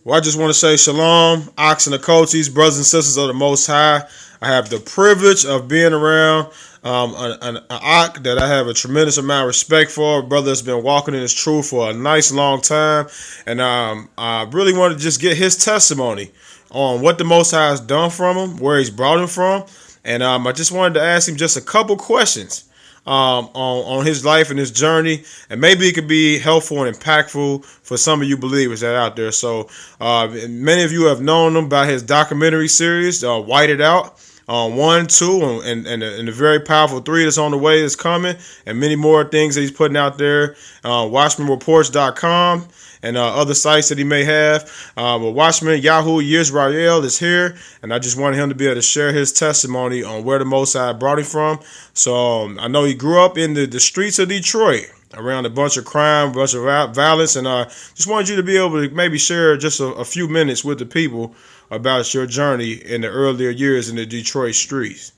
Well, I just want to say shalom, ox and the coaches, brothers and sisters of the Most High. I have the privilege of being around an ox that I have a tremendous amount of respect for. A brother that's been walking in his truth for a nice long time. And I really want to just get his testimony on what the Most High has done from him, where he's brought him from. And I just wanted to ask him just a couple questions on his life and his journey, and maybe it could be helpful and impactful for some of you believers that are out there. So many of you have known him by his documentary series, White It Out. 1, 2, and the very powerful 3 that's on the way is coming, and many more things that he's putting out there. WatchmanReports.com and other sites that he may have. But Watchman, Yahu, Yisrael is here, and I just wanted him to be able to share his testimony on where the Most High brought him from. So I know he grew up in the streets of Detroit, around a bunch of crime, a bunch of violence, and just wanted you to be able to maybe share just a few minutes with the people about your journey in the earlier years in the Detroit streets.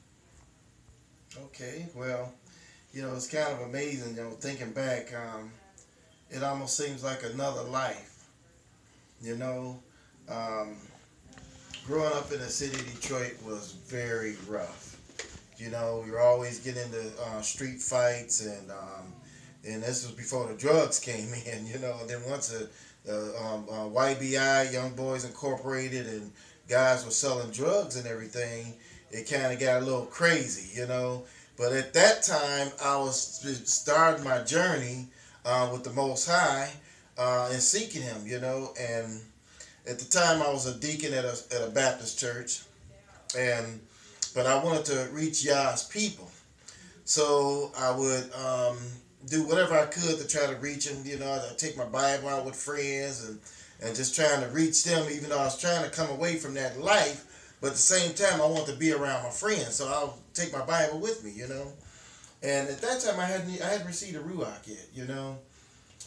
Okay, well, it's kind of amazing, thinking back, it almost seems like another life, you know. Um, Growing up in the city of Detroit was very rough. You're always getting into street fights, and this was before the drugs came in, and then once the YBI, Young Boys Incorporated, and guys were selling drugs and everything, it kind of got a little crazy. But at that time, I was starting my journey with the Most High and seeking Him, and at the time I was a deacon at a Baptist church, but I wanted to reach Yah's people. So I would do whatever I could to try to reach them. I'd take my Bible out with friends and just trying to reach them, even though I was trying to come away from that life. But at the same time, I wanted to be around my friends, so I'll take my Bible with me. And at that time, I hadn't received a Ruach yet.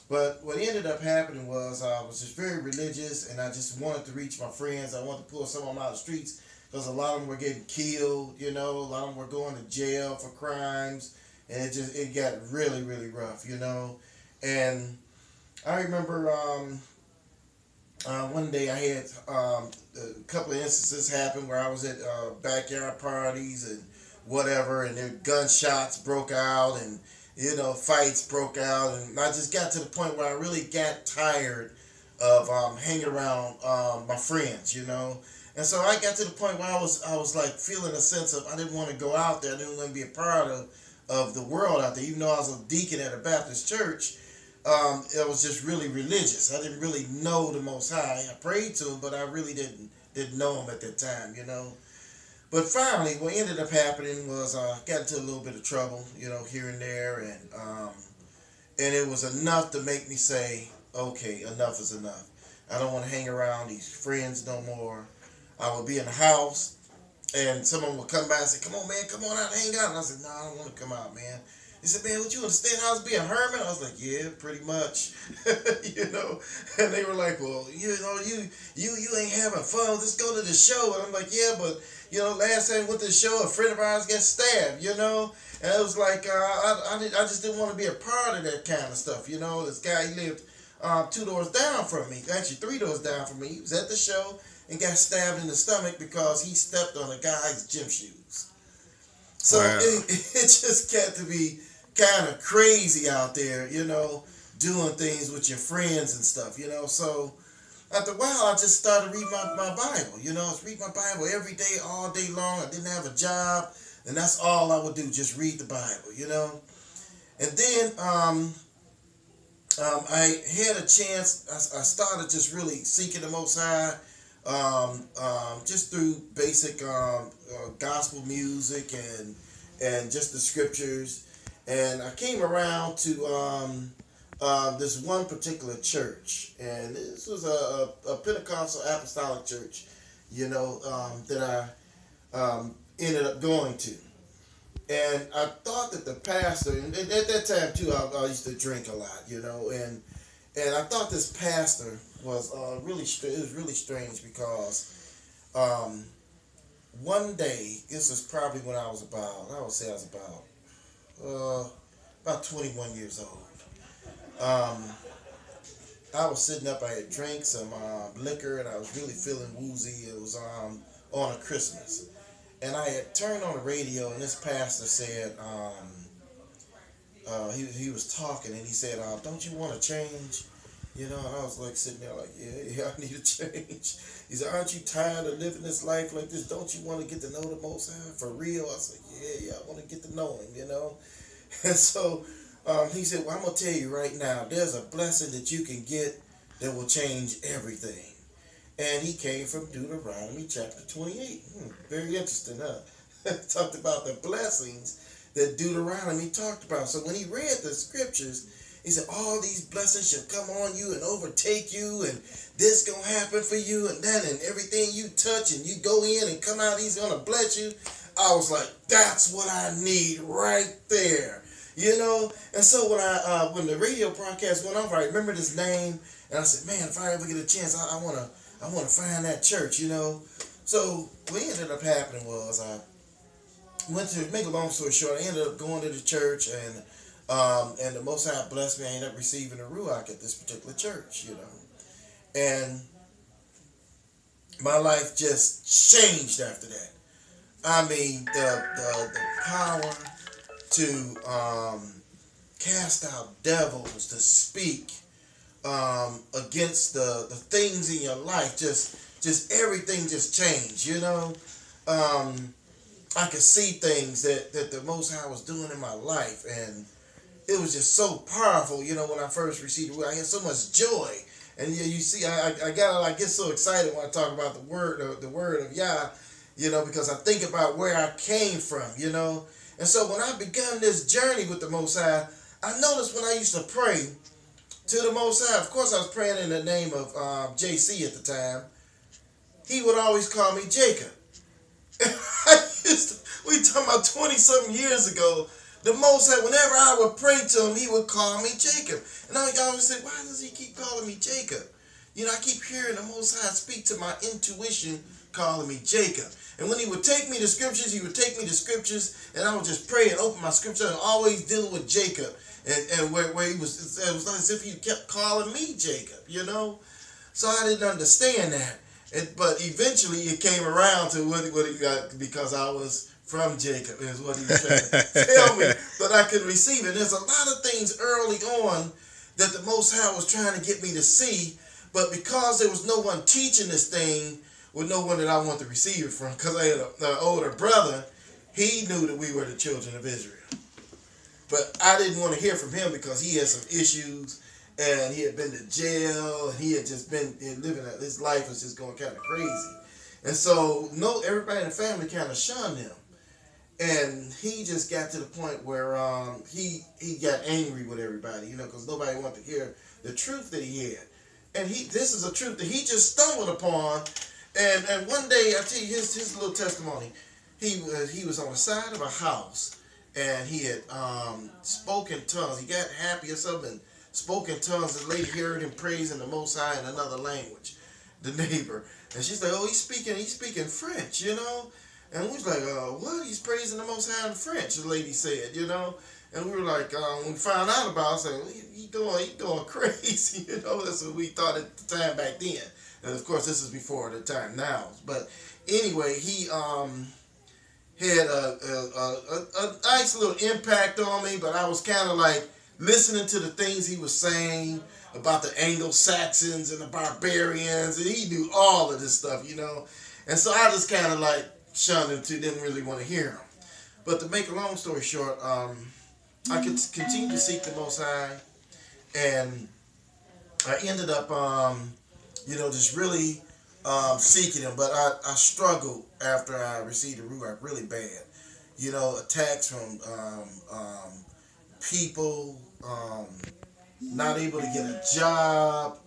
But what ended up happening was I was just very religious, and I just wanted to reach my friends. I wanted to pull some of them out of the streets because a lot of them were getting killed. A lot of them were going to jail for crimes, and it got really, really rough. And I remember one day I had a couple of instances happen where I was at backyard parties and whatever, and there gunshots broke out, and fights broke out, and I just got to the point where I really got tired of hanging around my friends, and so I got to the point where I was like feeling a sense of I didn't want to go out there, I didn't want to be a part of the world out there, even though I was a deacon at a Baptist church. I was just really religious. I didn't really know the Most High. I prayed to Him, but I really didn't know Him at that time, But finally, what ended up happening was I got into a little bit of trouble, here and there, and it was enough to make me say, okay, enough is enough. I don't want to hang around these friends no more. I would be in the house, and someone would come by and say, come on, man, come on out and hang out. And I said, no, I don't want to come out, man. He said, man, would you understand how to be a hermit? I was like, yeah, pretty much, And they were like, well, you ain't having fun. Let's go to the show. And I'm like, yeah, but, last time we went to the show, a friend of ours got stabbed, And it was like, I just didn't want to be a part of that kind of stuff, This guy, he lived 2 doors down from me, actually 3 doors down from me. He was at the show and got stabbed in the stomach because he stepped on a guy's gym shoes. So Wow. it just got to be kind of crazy out there, doing things with your friends and stuff, So after a while, I just started reading my Bible, I was reading my Bible every day, all day long. I didn't have a job, and that's all I would do, just read the Bible, And then I had a chance, I started just really seeking the Most High, just through basic gospel music and just the scriptures. And I came around to this one particular church, and this was a Pentecostal apostolic church, that I ended up going to. And I thought that the pastor, and at that time too, I used to drink a lot, and I thought this pastor was it was really strange because one day, this was probably when I would say I was about 21 years old. I I was sitting up. I had drank some liquor, and I was really feeling woozy. It was on a Christmas, and I had turned on the radio, and this pastor said, he was talking, and he said, "Don't you want to change?" You know, and I was like sitting there like, yeah, I need to change. He said, "Aren't you tired of living this life like this? Don't you want to get to know the Most High for real?" I said, yeah, I want to get to know Him, you know. And so he said, "Well, I'm gonna tell you right now, there's a blessing that you can get that will change everything." And he came from Deuteronomy chapter 28. Very interesting, huh? Talked about the blessings that Deuteronomy talked about. So when he read the scriptures, he said, all these blessings shall come on you and overtake you, and this gonna happen for you, and that, and everything you touch and you go in and come out, He's gonna bless you. I was like, that's what I need right there, you know. And so when the radio broadcast went off, I remembered his name, and I said, man, if I ever get a chance, I wanna find that church, you know. So what ended up happening was I went to, make a long story short, I ended up going to the church, and the Most High blessed me. I ended up receiving a Ruach at this particular church, you know. And my life just changed after that. I mean, the power to cast out devils, to speak against the things in your life, just everything just changed, you know. I could see things that the Most High was doing in my life, and it was just so powerful, you know. When I first received the word, I had so much joy, and yeah, you see, I get so excited when I talk about the word of Yah, you know, because I think about where I came from, you know. And so when I began this journey with the Most High, I noticed when I used to pray to the Most High, of course I was praying in the name of JC at the time, he would always call me Jacob. We talking about 20-something years ago. The Most High, whenever I would pray to Him, He would call me Jacob. And I always say, why does He keep calling me Jacob? You know, I keep hearing the Most High speak to my intuition, calling me Jacob. And when He would take me to scriptures, He would take me to scriptures, and I would just pray and open my scripture, and always dealing with Jacob. And where He was, it was like as if He kept calling me Jacob, you know. So I didn't understand that. But eventually it came around to what He got, because I was from Jacob, is what He was trying to tell me, that I could receive it. There's a lot of things early on that the Most High was trying to get me to see, but because there was no one teaching this thing, with no one that I wanted to receive it from, because I had an older brother, he knew that we were the children of Israel. But I didn't want to hear from him because he had some issues, and he had been to jail, and he had just been living, his life was just going kind of crazy. And so everybody in the family kind of shunned him. And he just got to the point where he got angry with everybody, you know, because nobody wanted to hear the truth that he had. And this is a truth that he just stumbled upon. And one day, I tell you his little testimony. He was on the side of a house, and he had spoken tongues. He got happy or something, spoke in tongues. The lady heard him praising the Most High in another language, the neighbor. And she's like, oh, he's speaking French, you know. And we was like, what? He's praising the Most High in French, the lady said, you know. And we were like, when we found out about it, I was like, he going crazy, you know. That's what we thought at the time back then. And of course, this is before the time now. But anyway, he had a nice little impact on me, but I was kind of like listening to the things he was saying about the Anglo-Saxons and the barbarians, and he knew all of this stuff, you know. And so I just kind of like shunned him too, didn't really want to hear him. But to make a long story short, I could continue to seek the Most High, and I ended up, just really seeking Him. But I struggled after I received the Ruach really bad. You know, attacks from people, not able to get a job.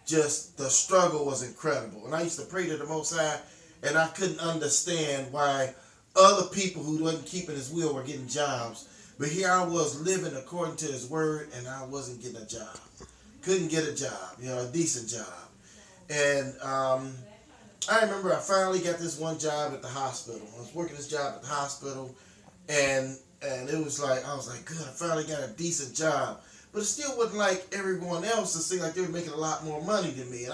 Just the struggle was incredible. And I used to pray to the Most High, and I couldn't understand why other people who wasn't keeping His will were getting jobs. But here I was living according to His word, and I wasn't getting a job. Couldn't get a job, you know, a decent job. And I remember I finally got this one job at the hospital. I was working this job at the hospital, and it was like, I was like, good, I finally got a decent job. but it still wasn't like everyone else. It seemed like they were making a lot more money than me, and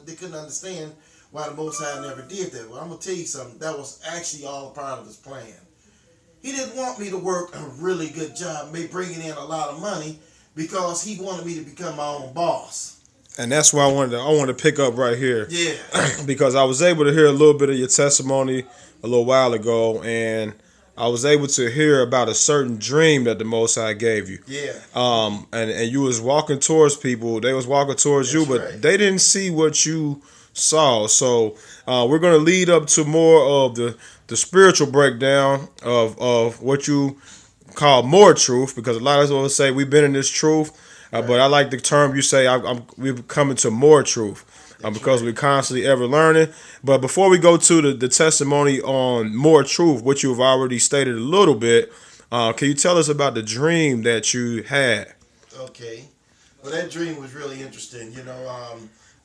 they couldn't understand why the Most High never did that. Well, I'm gonna tell you something. That was actually all a part of His plan. He didn't want me to work a really good job, bringing in a lot of money, because He wanted me to become my own boss. And that's why I wanted to pick up right here. Yeah. Because I was able to hear a little bit of your testimony a little while ago, and I was able to hear about a certain dream that the Most High gave you. Yeah. And you was walking towards people, they was walking towards you, but right. they didn't see what you saw. So we're going to lead up to more of the spiritual breakdown of what you call more truth, because a lot of us will say we've been in this truth, but I like the term you say we're coming to more truth, because we're constantly ever learning. But before we go to the testimony on more truth, which you've already stated a little bit, can you tell us about the dream that you had? Okay. Well, that dream was really interesting.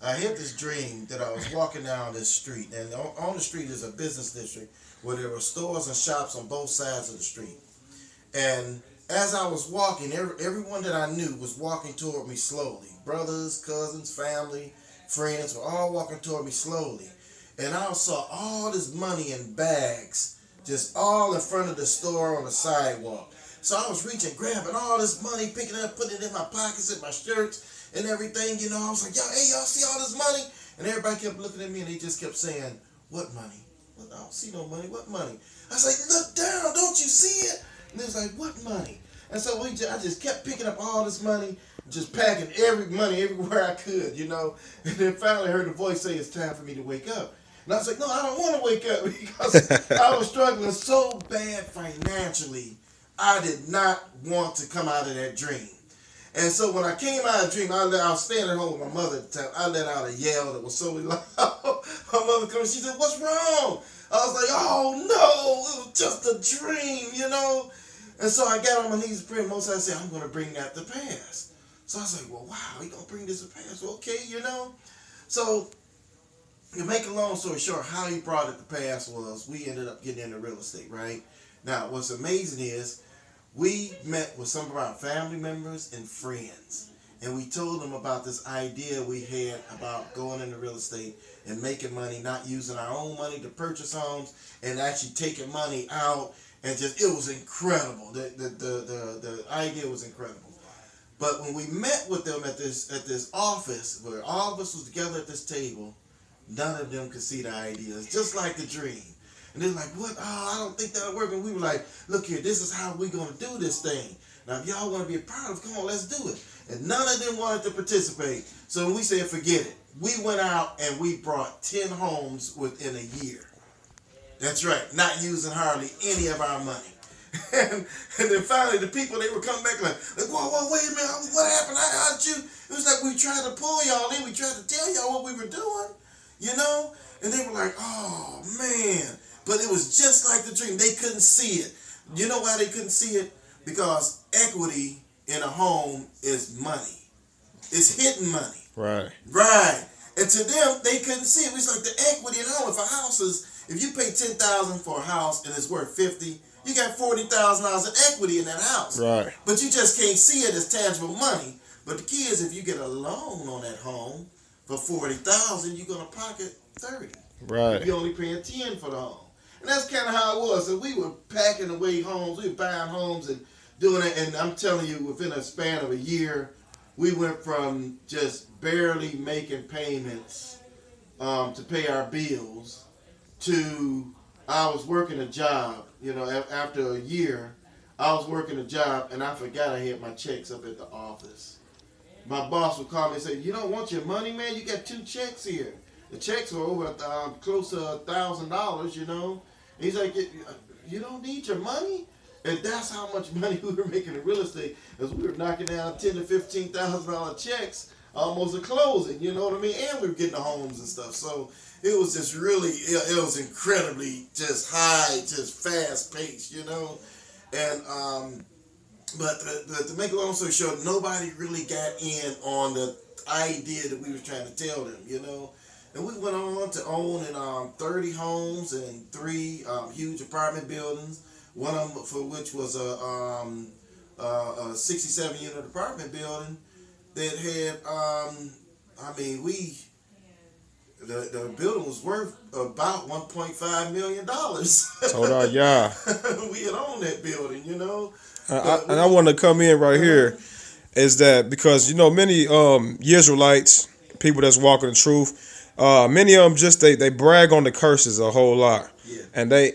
I had this dream that I was walking down this street, and on the street is a business district where there were stores and shops on both sides of the street. And as I was walking, everyone that I knew was walking toward me slowly. Brothers, cousins, family, friends were all walking toward me slowly. And I saw all this money in bags, just all in front of the store on the sidewalk. So I was reaching, grabbing all this money, picking it up, putting it in my pockets, in my shirts, and everything. I was like, hey, y'all see all this money? And everybody kept looking at me, and they just kept saying, what money? I don't see no money. What money? I was like, look down, don't you see it? And they was like, what money? And so I just kept picking up all this money, just packing money everywhere I could, And then finally I heard the voice say, it's time for me to wake up. And I was like, no, I don't want to wake up, because I was struggling so bad financially. I did not want to come out of that dream. And so when I came out of the dream, I was staying at home with my mother at the time. I let out a yell that was so loud. My mother came, she said, what's wrong? I was like, oh no, it was just a dream, And so I got on my knees and prayed. Most I said, I'm going to bring that to pass. So I was like, well, wow, he going to bring this to pass. Well, okay, So to make a long story short, how he brought it to pass was we ended up getting into real estate, right? Now, what's amazing is we met with some of our family members and friends, and we told them about this idea we had about going into real estate and making money, not using our own money to purchase homes, and actually taking money out, and it was incredible. The idea was incredible. But when we met with them at this office, where all of us was together at this table, none of them could see the ideas, just like the dream. And they're like, what? Oh, I don't think that'll work. And we were like, look here, this is how we're going to do this thing. Now, if y'all want to be a part of it, come on, let's do it. And none of them wanted to participate. So we said, forget it. We went out and we brought 10 homes within a year. That's right, not using hardly any of our money. And then finally, the people, they were coming back like whoa, wait a minute, what happened? How did you? It was like we tried to pull y'all in. We tried to tell y'all what we were doing, And they were like, oh, man. But it was just like the dream. They couldn't see it. You know why they couldn't see it? Because equity in a home is money. It's hidden money. Right. Right. And to them, they couldn't see it. It was like the equity in a home. If you pay $10,000 for a house and it's worth $50,000, you got $40,000 in equity in that house. Right. But you just can't see it as tangible money. But the key is, if you get a loan on that home for $40,000, you're gonna pocket $30,000. Right. You're only paying $10,000 for the home. And that's kind of how it was. So we were packing away homes. We were buying homes and doing it. And I'm telling you, within a span of a year, we went from just barely making payments to pay our bills to I was working a job. After a year, I was working a job and I forgot I had my checks up at the office. My boss would call me and say, you don't want your money, man? You got 2 checks here. The checks were over close to $1,000, He's like, you don't need your money? And that's how much money we were making in real estate, as we were knocking down $10,000 to $15,000 checks almost at closing, you know what I mean? And we were getting the homes and stuff. So it was just really, it was incredibly just high, just fast paced, And but to make a long story short, nobody really got in on the idea that we were trying to tell them, And we went on to own 30 homes and 3 huge apartment buildings. One of them for which was a 67-unit apartment building that had, the building was worth about $1.5 million. Told our yeah. We had owned that building, you know. And I want to come in right here is that because many Israelites, people that's walking the truth, many of them just they brag on the curses a whole lot, Yeah.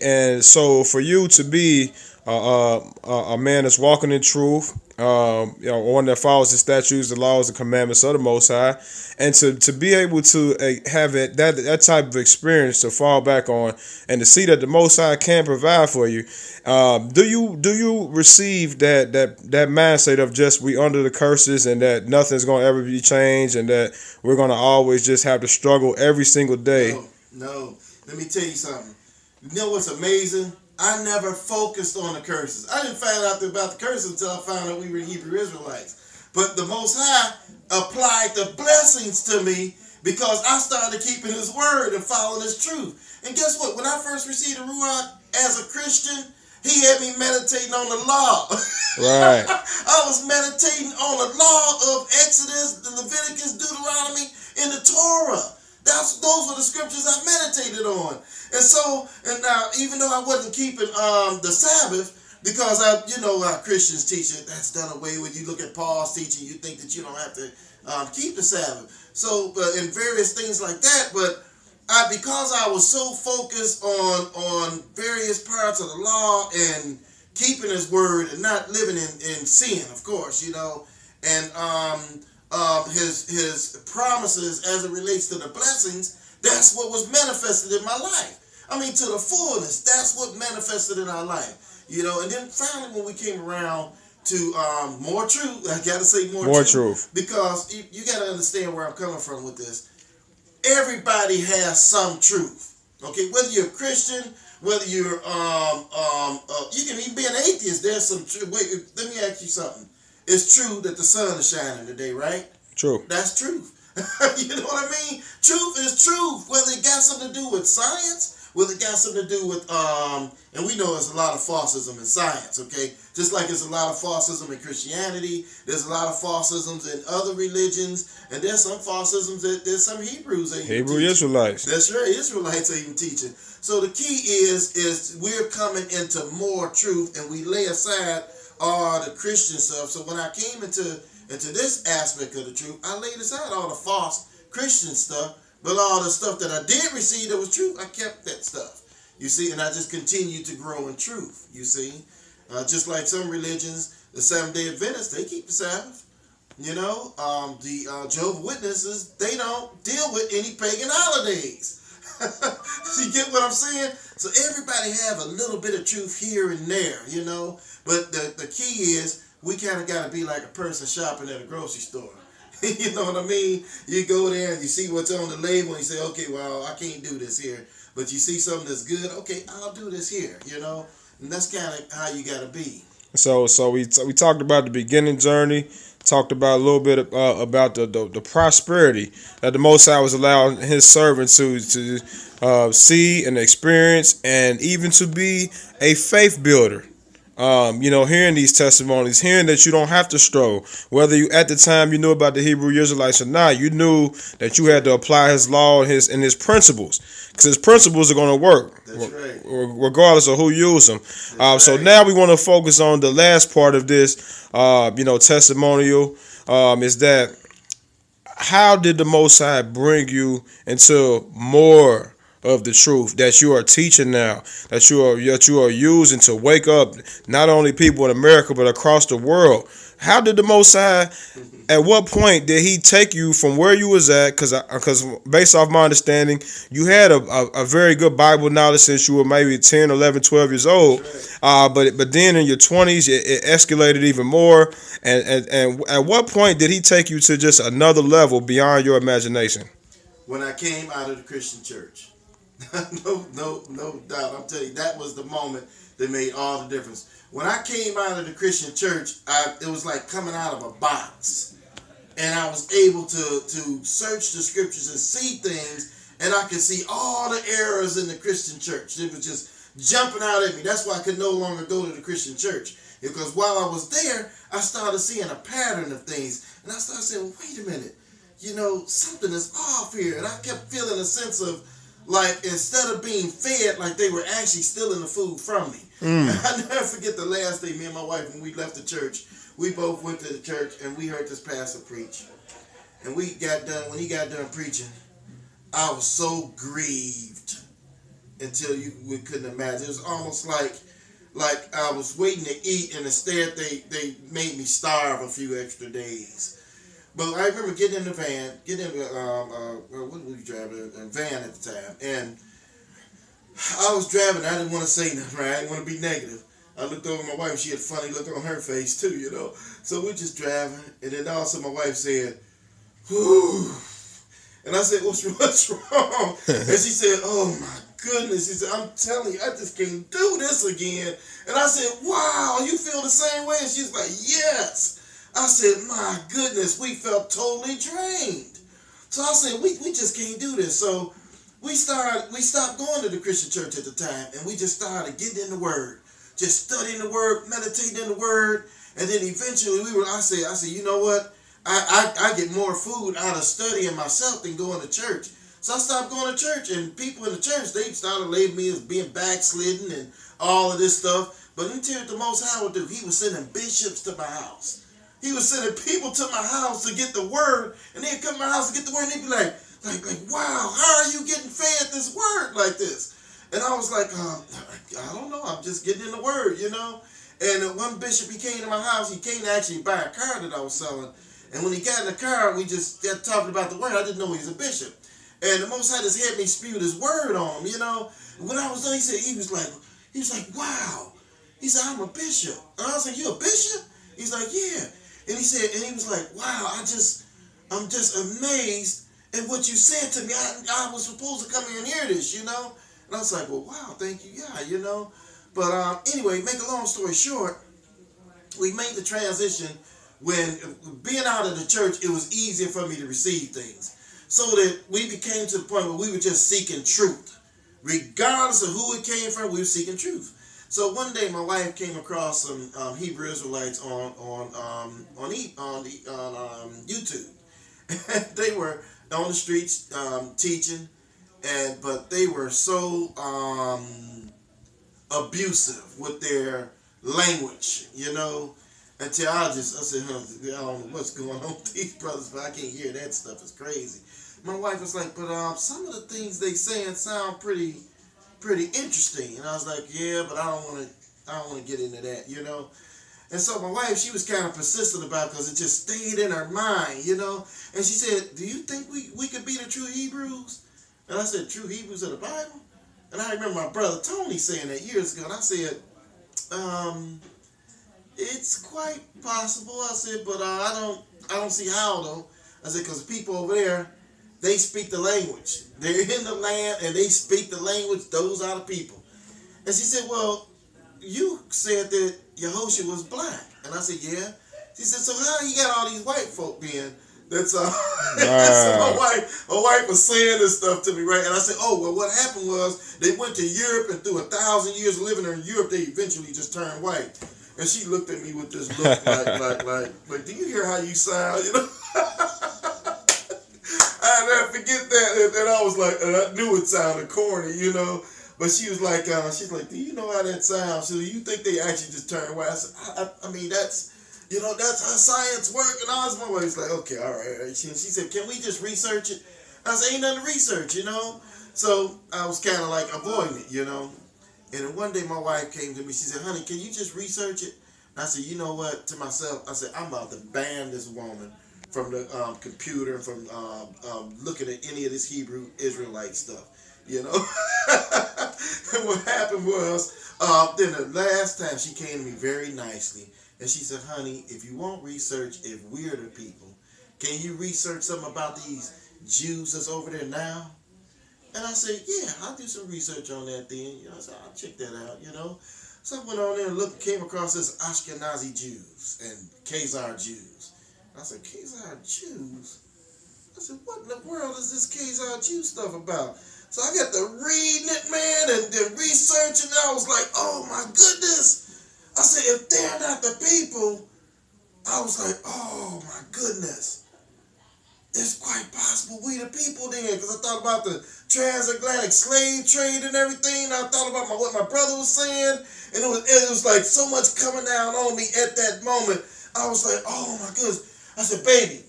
and so for you to be a man that's walking in truth, one that follows the statutes, the laws, the commandments of the Most High, and to be able to have that type of experience to fall back on, and to see that the Most High can provide for you. Do you receive that mindset of just we under the curses and that nothing's gonna ever be changed and that we're gonna always just have to struggle every single day? No. Let me tell you something. You know what's amazing? I never focused on the curses. I didn't find out about the curses until I found out we were Hebrew Israelites. But the Most High applied the blessings to me because I started keeping His word and following His truth. And guess what? When I first received the Ruach as a Christian, He had me meditating on the law. Right. I was meditating on the law of Exodus, the Leviticus, Deuteronomy, and the Torah. Those were the scriptures I meditated on. And now, even though I wasn't keeping the Sabbath, because our Christians teach it, that's done away with. You look at Paul's teaching, you think that you don't have to keep the Sabbath. So, and various things like that. But because I was so focused on various parts of the law and keeping His word and not living in sin, of course, and His promises as it relates to the blessings, that's what was manifested in my life. I mean, to the fullness, that's what manifested in our life, And then finally, when we came around to more truth, I got to say more truth, because you got to understand where I'm coming from with this. Everybody has some truth, okay? Whether you're a Christian, whether you're you can even be an atheist. There's some truth. Wait, let me ask you something. It's true that the sun is shining today, right? True. That's truth. You know what I mean? Truth is truth. Whether it got something to do with science, whether it got something to do with and we know there's a lot of falsism in science, okay? Just like there's a lot of falsism in Christianity, there's a lot of falsisms in other religions, and there's some falsisms that there's some Hebrews that Hebrew Israelites. That's right, Israelites are even teaching. So the key is we're coming into more truth, and we lay aside all the Christian stuff. So when I came into this aspect of the truth, I laid aside all the false Christian stuff, but all the stuff that I did receive that was true, I kept that stuff. You see, and I just continued to grow in truth, you see. Just like some religions, the Seventh-day Adventists, they keep the Sabbath. The Jehovah's Witnesses, they don't deal with any pagan holidays. You get what I'm saying? So everybody have a little bit of truth here and there, But the key is we kind of got to be like a person shopping at a grocery store. You know what I mean? You go there and you see what's on the label and you say, okay, well, I can't do this here. But you see something that's good, okay, I'll do this here, And that's kind of how you got to be. So we talked about the beginning journey, talked about a little bit about the prosperity that the Most High was allowing His servants to see and experience, and even to be a faith builder. Hearing these testimonies, hearing that you don't have to struggle, whether you at the time you knew about the Hebrew Israelites or not, you knew that you had to apply His law and His principles, because His principles are going to work. That's right. Regardless of who use them. So now we want to focus on the last part of this, testimonial, is that how did the Most High bring you into more of the truth that you are teaching now, that you are using to wake up not only people in America but across the world? How did the Most High, at what point did He take you from where you was at? Because based off my understanding, you had a very good Bible knowledge since you were maybe 10, 11, 12 years old. But then in your 20s, it escalated even more. And at what point did He take you to just another level beyond your imagination? When I came out of the Christian church. No doubt. I'm telling you, that was the moment that made all the difference. When I came out of the Christian church, it was like coming out of a box. And I was able to search the scriptures and see things, and I could see all the errors in the Christian church. It was just jumping out at me. That's why I could no longer go to the Christian church. Because while I was there, I started seeing a pattern of things. And I started saying, wait a minute, something is off here. And I kept feeling a sense of, like, instead of being fed, like they were actually stealing the food from me. I never forget the last day, me and my wife, when we left the church, we both went to the church and we heard this pastor preach. And when he got done preaching, I was so grieved until we couldn't imagine. It was almost like I was waiting to eat, and instead they made me starve a few extra days. But I remember getting in the van, what were we driving? A van at the time, and I was driving. I didn't want to say nothing, right? I didn't want to be negative. I looked over at my wife. She had a funny look on her face too, So we're just driving, and then all of a sudden my wife said, "Whew." And I said, what's wrong? And she said, oh my goodness. She said, I'm telling you, I just can't do this again. And I said, wow, you feel the same way? And she's like, yes. I said, my goodness, we felt totally drained. So I said, we just can't do this. So we stopped going to the Christian church at the time, and we just started getting in the Word, just studying the Word, meditating in the Word. And then eventually I said, you know what? I get more food out of studying myself than going to church. So I stopped going to church, and people in the church, they started labeling me as being backslidden and all of this stuff. But let me tell you what the Most High would do. He was sending bishops to my house. He was sending people to my house to get the Word, and they'd come to my house to get the Word, and they'd be like, wow, how are you getting fed this Word like this? And I was like, I don't know, I'm just getting in the Word, And one bishop, he came to my house. He came to actually buy a car that I was selling. And when he got in the car, we just got talking about the Word. I didn't know he was a bishop. And the Most High just had me spew this Word on him, When I was done, he was like, wow. He said, I'm a bishop. And I was like, you a bishop? He's like, yeah. And he was like, wow, I'm just amazed at what you said to me. I was supposed to come here and hear this, And I was like, well, wow, thank you, yeah, But anyway, make a long story short, we made the transition. When being out of the church, it was easier for me to receive things. So that we became to the point where we were just seeking truth. Regardless of who it came from, we were seeking truth. So one day my wife came across some Hebrew Israelites on YouTube. They were on the streets teaching, but they were so abusive with their language, Until I said, I don't know what's going on with these brothers, but I can't hear that stuff. It's crazy. My wife was like, but some of the things they saying sound pretty interesting. And I was like, yeah, but I don't want to get into that, And so my wife, she was kind of persistent about it because it just stayed in her mind, And she said, do you think we could be the true Hebrews? And I said, true Hebrews of the Bible? And I remember my brother Tony saying that years ago. And I said, it's quite possible. I said, but I don't see how though. I said, because people over there, they speak the language. They're in the land and they speak the language. Those are the people. And she said, well, you said that Yahushua was black. And I said, yeah. She said, so how you got all these white folk then? That's so my wife was saying this stuff to me, right? And I said, oh, well, what happened was they went to Europe, and through 1,000 years of living in Europe, they eventually just turned white. And she looked at me with this look like, do you hear how you sound? I never forget that. And I was like, and I knew it sounded corny, But she was like, she's like, do you know how that sounds? So you think they actually just turned white? I said, I mean, that's how science works. And I was, my wife's like, okay, all right. She said, can we just research it? I said, ain't nothing to research, So I was kind of like avoiding it, And then one day my wife came to me. She said, honey, can you just research it? And I said, you know what? To myself, I said, I'm about to ban this woman from the computer, from looking at any of this Hebrew Israelite stuff, And what happened was, then the last time she came to me very nicely, and she said, honey, if you won't research if we're the people, can you research something about these Jews that's over there now? And I said, yeah, I'll do some research on that then. I said, I'll check that out, So I went on there and came across this Ashkenazi Jews and Khazar Jews. I said, Khazar Jews? I said, what in the world is this Khazar Jew stuff about? So I got to reading it, man, and then researching. I was like, oh my goodness. I said, if they're not the people, I was like, oh my goodness. It's quite possible we the people then, because I thought about the transatlantic slave trade and everything. I thought about what my brother was saying, and it was like so much coming down on me at that moment. I was like, oh my goodness. I said, baby,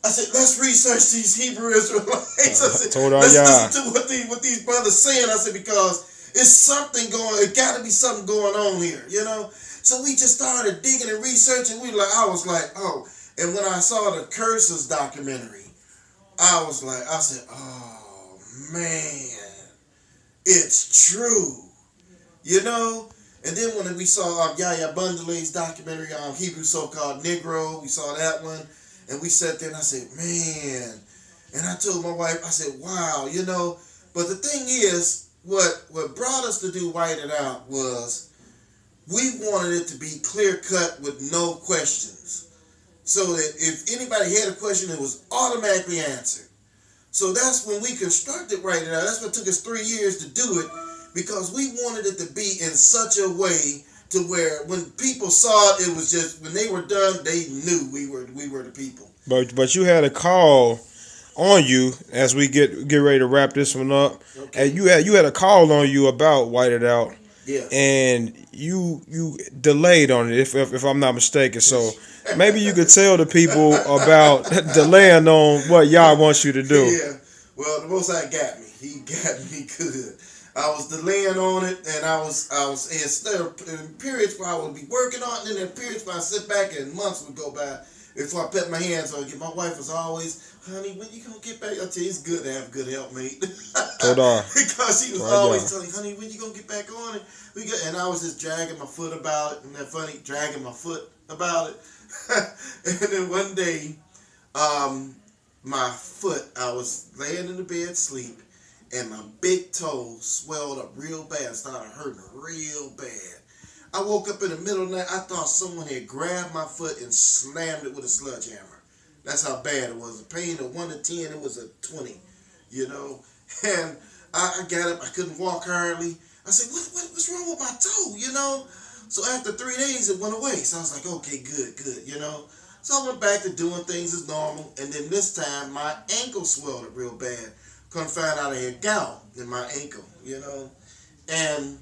I said, let's research these Hebrew Israelites. I said, let's listen to what these brothers saying. I said, because it's something going, it got to be something going on here, you know. So we just started digging and researching. I was like, oh. And when I saw the Curses documentary, I said, oh man, it's true, you know. And then when we saw Yahya Bundelay's documentary on Hebrew so-called Negro, we saw that one, and we sat there and I said, man. And I told my wife, I said, wow, you know. But the thing is, what brought us to do White It Out was we wanted it to be clear cut with no questions. So that if anybody had a question, it was automatically answered. So that's when we constructed Write It Out. That's what took us 3 years to do it, because we wanted it to be in such a way to where when people saw it, it was just, when they were done, they knew we were the people. But you had a call on you as we get ready to wrap this one up. Okay. And you had a call on you about White It Out. Yeah. And you delayed on it, if I'm not mistaken. So maybe you could tell the people about delaying on what Yah wants you to do. Yeah. Well, the Most High got me. He got me good. I was delaying on it, and I was in periods where I would be working on it, and then there were periods where I sit back and months would go by before I put my hands on it. My wife was always, honey, when you gonna get back? I tell you, it's good to have a good helpmate. Because she was always telling me, honey, when you gonna get back on it? And I was just dragging my foot about it. Isn't that funny? Dragging my foot about it. And then one day, my foot, I was laying in the bed sleep, and my big toe swelled up real bad, started hurting real bad. I woke up in the middle of the night, I thought someone had grabbed my foot and slammed it with a sledgehammer. That's how bad it was. A pain of 1 to 10, it was a 20, you know. And I got up, I couldn't walk hardly. I said, what's wrong with my toe, you know? So after 3 days, it went away. So I was like, okay, good, you know. So I went back to doing things as normal. And then this time, my ankle swelled up real bad. Couldn't find out I had gout in my ankle, you know. And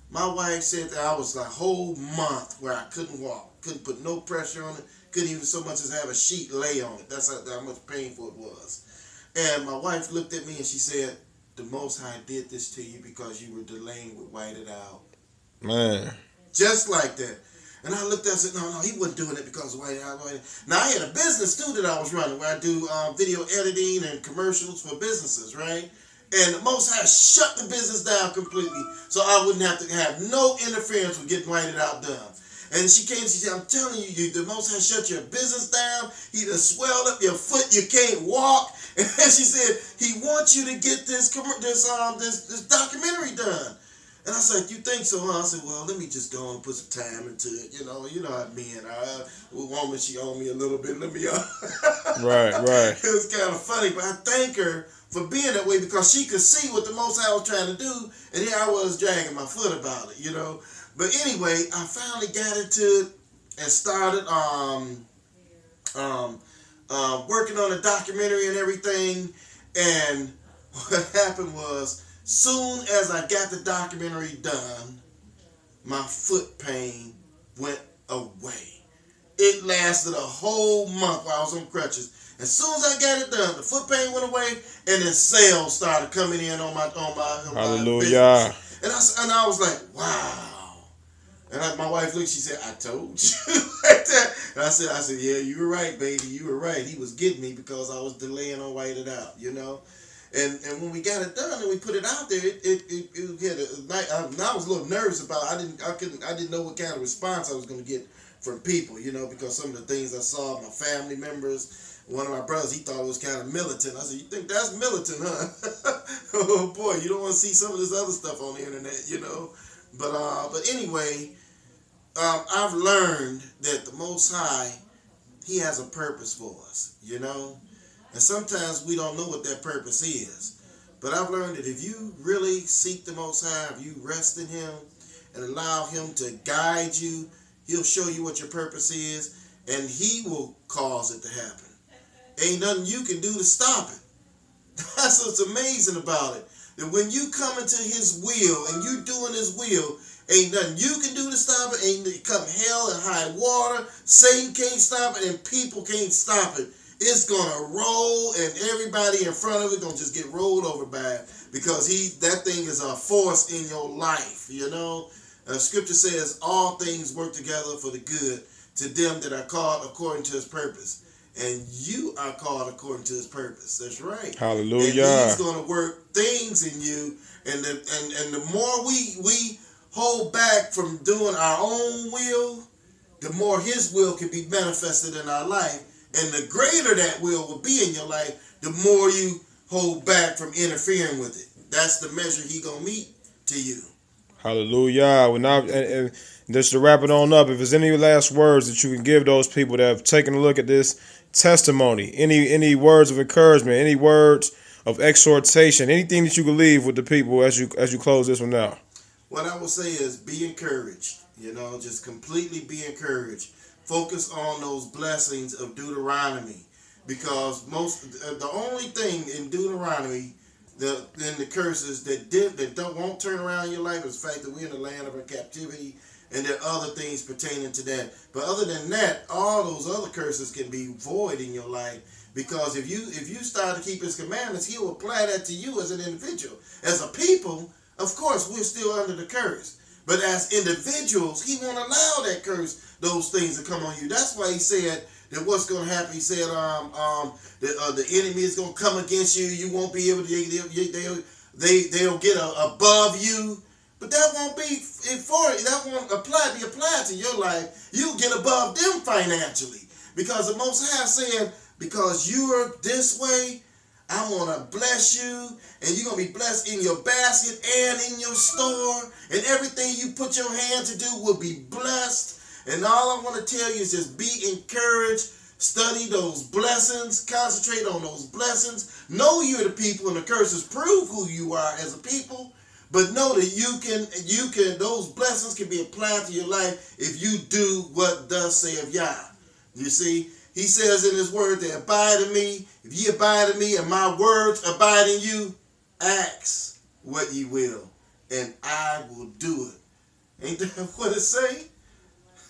my wife said that I was a whole month where I couldn't walk. Couldn't put no pressure on it. Couldn't even so much as have a sheet lay on it. That's how much painful it was. And my wife looked at me and she said, the Most High did this to you because you were delaying with White It Out. Man. Just like that. And I looked at it and said, no, he wasn't doing it because of White It Out. Now, I had a business, too, that I was running where I do video editing and commercials for businesses, right? And the Most High shut the business down completely so I wouldn't have to have no interference with getting White It Out done. And she came and she said, I'm telling you, the Most High shut your business down. He done swelled up your foot. You can't walk. And she said, he wants you to get this documentary done. And I said, you think so, huh? I said, well, let me just go and put some time into it. You know how men are. With woman, she owed me a little bit. Let me Right. It was kind of funny, but I thank her for being that way because she could see what the Most High was trying to do, and here I was dragging my foot about it, you know. But anyway, I finally got into it and started working on the documentary and everything. And what happened was, soon as I got the documentary done, my foot pain went away. It lasted a whole month while I was on crutches. As soon as I got it done, the foot pain went away, and then sales started coming in on my Hallelujah. business. And I was like, wow. And my wife looked, she said, I told you. Like that. And I said, yeah, you were right, baby. You were right. He was getting me because I was delaying on White It Out, you know. And when we got it done and we put it out there, it had a night. I was a little nervous about it. I didn't know what kind of response I was going to get from people, you know, because some of the things I saw, my family members, one of my brothers, he thought it was kind of militant. I said, you think that's militant, huh? Oh boy, you don't want to see some of this other stuff on the internet, you know. But anyway, I've learned that the Most High, He has a purpose for us, you know. And sometimes we don't know what that purpose is. But I've learned that if you really seek the Most High, if you rest in Him and allow Him to guide you, He'll show you what your purpose is, and He will cause it to happen. Ain't nothing you can do to stop it. That's what's amazing about it. That when you come into His will and you doing His will, ain't nothing you can do to stop it. Ain't come hell and high water. Satan can't stop it, and people can't stop it. It's gonna roll, and everybody in front of it gonna just get rolled over by it, because that thing is a force in your life. You know, Scripture says all things work together for the good to them that are called according to His purpose. And you are called according to His purpose. That's right. Hallelujah. And He's going to work things in you. And the more we hold back from doing our own will, the more His will can be manifested in our life. And the greater that will be in your life, the more you hold back from interfering with it. That's the measure He going to meet to you. Hallelujah. And just to wrap it on up, if there's any last words that you can give those people that have taken a look at this testimony, any words of encouragement, any words of exhortation, anything that you can leave with the people as you close this one out. What I will say is be encouraged. You know, just completely be encouraged. Focus on those blessings of Deuteronomy, because the only thing in Deuteronomy, in the curses that won't turn around your life, is the fact that we're in the land of our captivity, and there are other things pertaining to that. But other than that, all those other curses can be void in your life, because if you start to keep His commandments, He will apply that to you as an individual. As a people, of course, we're still under the curse. But as individuals, He won't allow that curse, those things to come on you. That's why He said that what's going to happen. He said the enemy is going to come against you. You won't be able to. They'll get above you. But that won't be that won't be applied to your life. You'll get above them financially, because the Most High said, because you're this way, I'm going to bless you, and you're going to be blessed in your basket and in your store, and everything you put your hand to do will be blessed. And all I want to tell you is just be encouraged, study those blessings, concentrate on those blessings, know you're the people, and the curses prove who you are as a people. But know that you can those blessings can be applied to your life if you do what thus saith Yah. You see, He says in His word that abide in me. If ye abide in me and my words abide in you, ask what ye will, and I will do it. Ain't that what it say?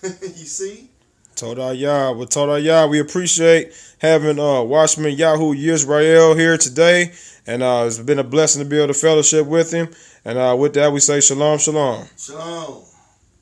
You see? Toda Yah. Well, Toda Yah, we appreciate having Watchman Yahu Yisrael here today. And it's been a blessing to be able to fellowship with him. And with that, we say shalom, shalom. Shalom.